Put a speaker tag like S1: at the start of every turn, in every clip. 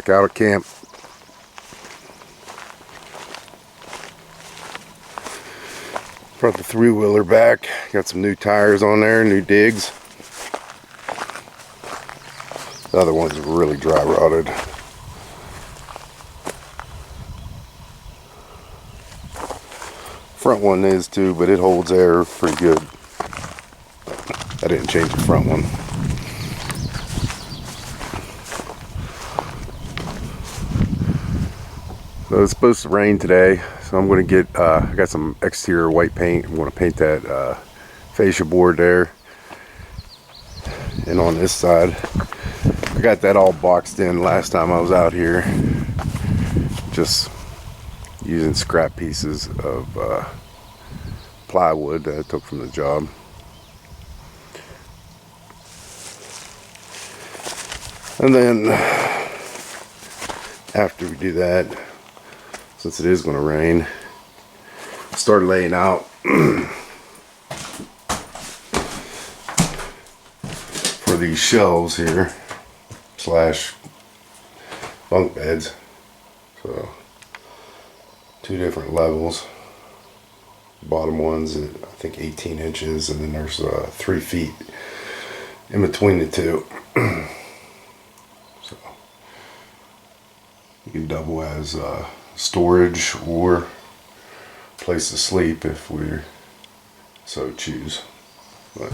S1: back out of camp. Brought the 3-wheeler back. Got some new tires on there, new digs. The other one's really dry rotted. Front one is too, but it holds air pretty good. I didn't change the front one. So it's supposed to rain today, so I'm going to get, I got some exterior white paint. I'm going to paint that fascia board there. And on this side, I got that all boxed in last time I was out here. Just using scrap pieces of plywood that I took from the job. And then after we do that, since it is going to rain, start laying out for these shelves here slash bunk beds. So 2 different levels. Bottom one's at, I think, 18 inches, and then there's 3 feet in between the two. So you can double as storage or place to sleep if we so choose. But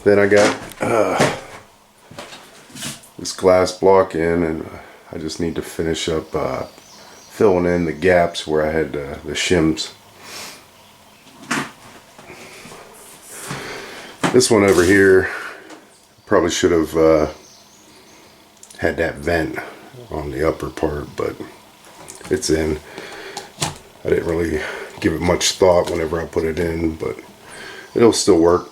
S1: then I got this glass block in, and I just need to finish up filling in the gaps where I had the shims. This one over here probably should have had that vent on the upper part, but it's in. I didn't really give it much thought whenever I put it in, but it'll still work.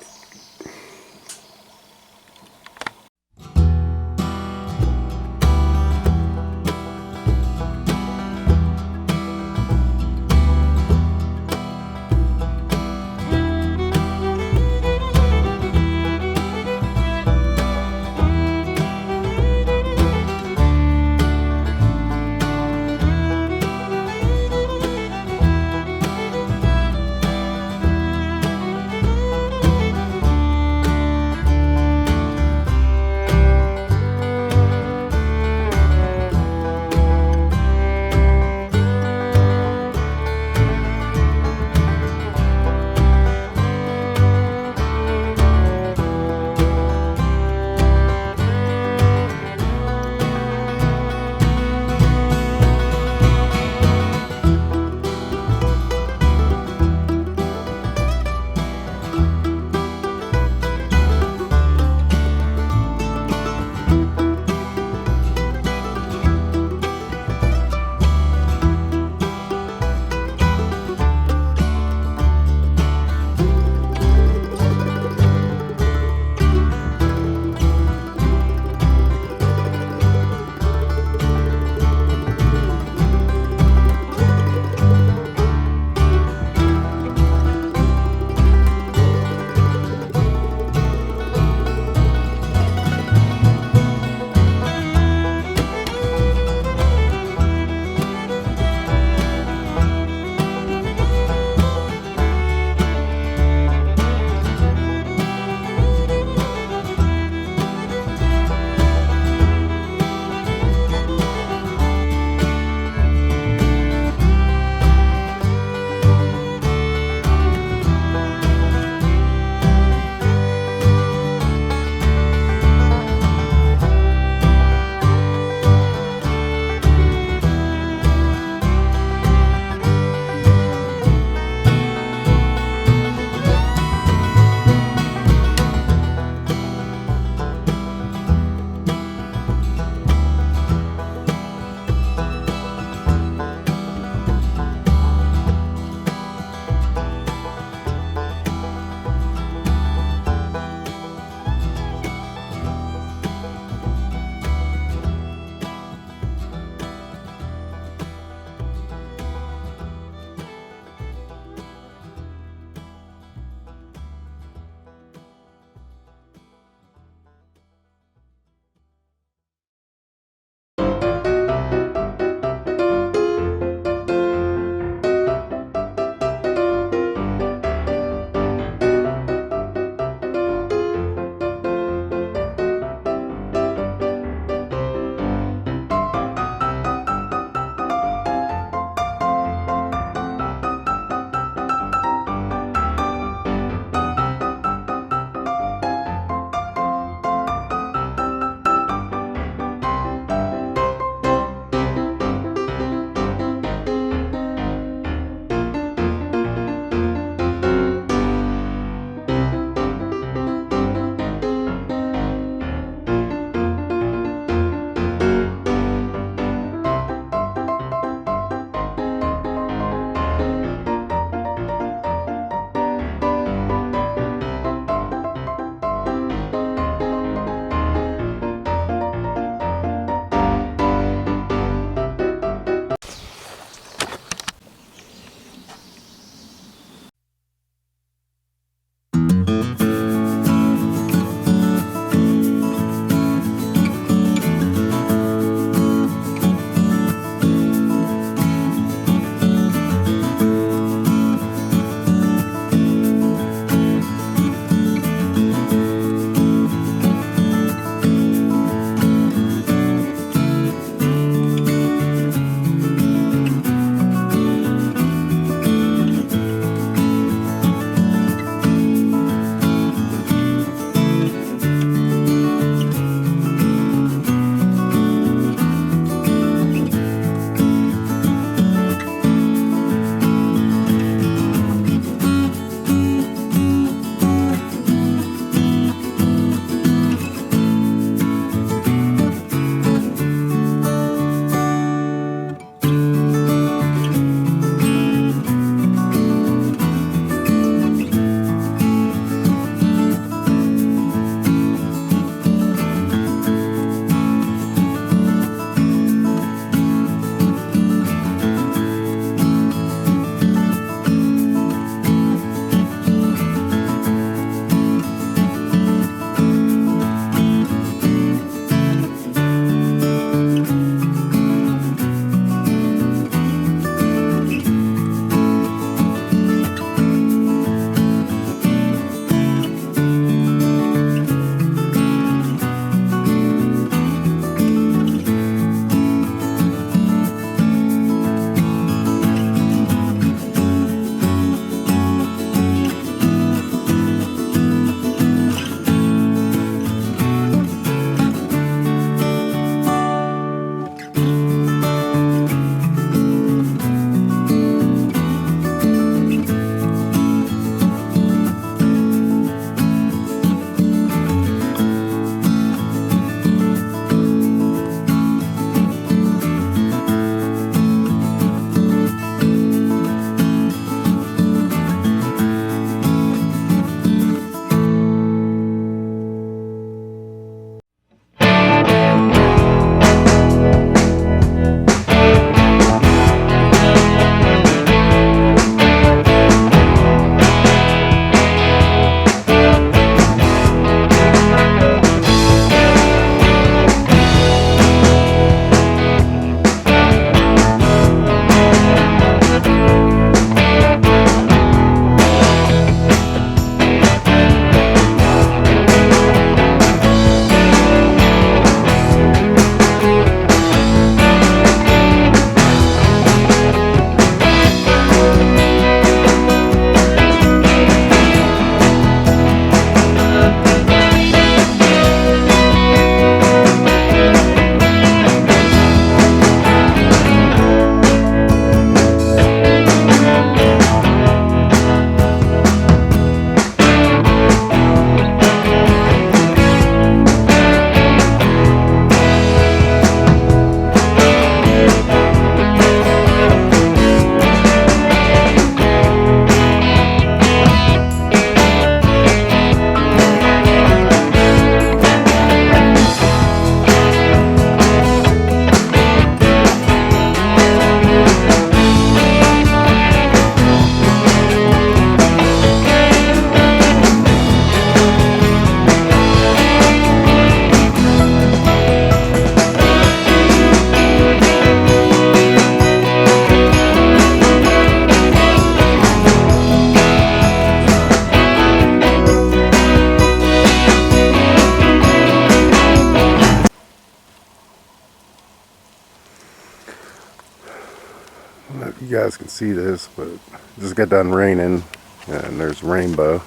S1: I don't know if you guys can see this, but it just got done raining, and there's rainbow.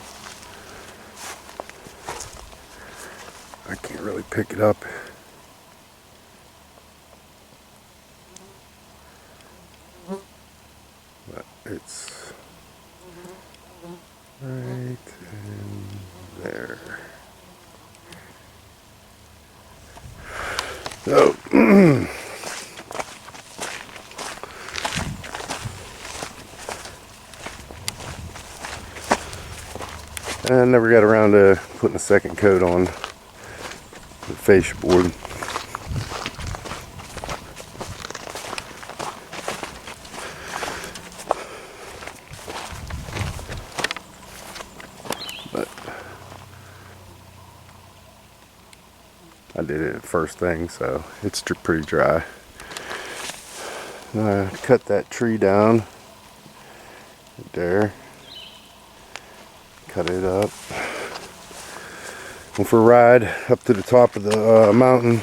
S1: I can't really pick it up. But it's right in there. So, I never got around to putting a second coat on the fascia board. But I did it first thing, so it's pretty dry. I cut that tree down right there. Cut it up. Went for a ride up to the top of the mountain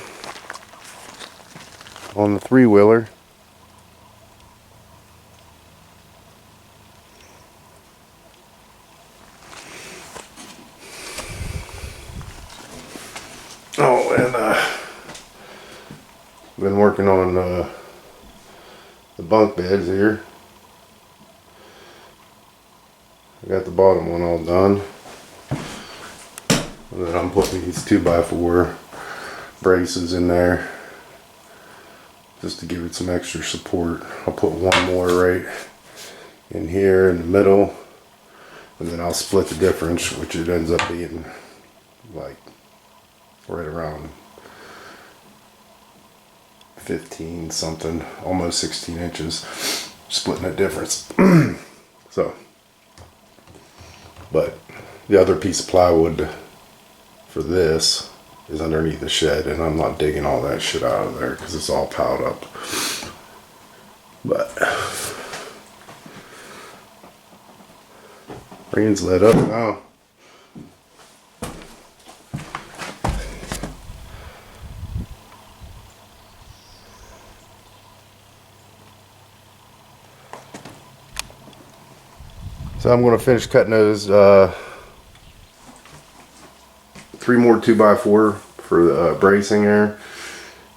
S1: on the three-wheeler. Oh, and been working on the bunk beds here. I got the bottom one all done. And then I'm putting these 2x4 braces in there just to give it some extra support. I'll put one more right in here in the middle, and then I'll split the difference, which it ends up being like right around 15 something, almost 16 inches, splitting that difference. So, but the other piece of plywood for this is underneath the shed, and I'm not digging all that shit out of there because it's all piled up. But rain's let up now. So I'm going to finish cutting those 3 more 2x4 for the bracing there.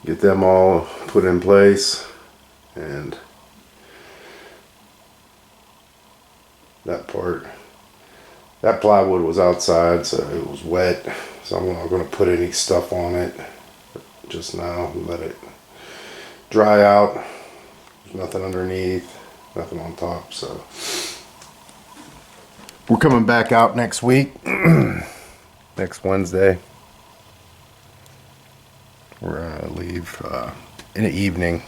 S1: Get them all put in place, and that plywood was outside, so it was wet, so I'm not going to put any stuff on it just now and let it dry out. There's nothing underneath, nothing on top, so we're coming back out next week. Next Wednesday. We're gonna leave in the evening.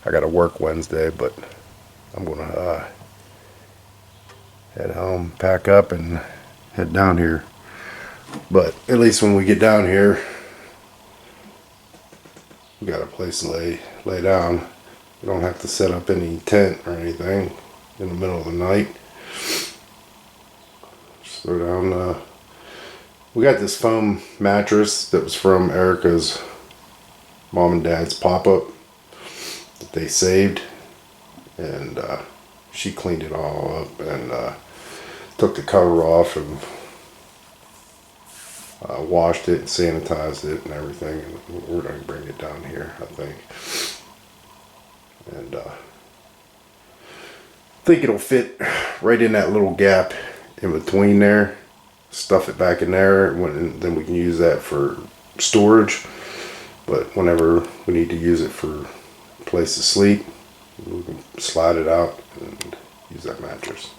S1: I gotta work Wednesday, but I'm gonna head home, pack up, and head down here. But at least when we get down here, we got a place to lay down. We don't have to set up any tent or anything in the middle of the night. Just throw down we got this foam mattress that was from Erica's mom and dad's pop-up that they saved, and she cleaned it all up and took the cover off and washed it and sanitized it and everything, and we're going to bring it down here, I think. And I think it'll fit right in that little gap in between there. Stuff it back in there, and then we can use that for storage. But whenever we need to use it for a place to sleep, we can slide it out and use that mattress.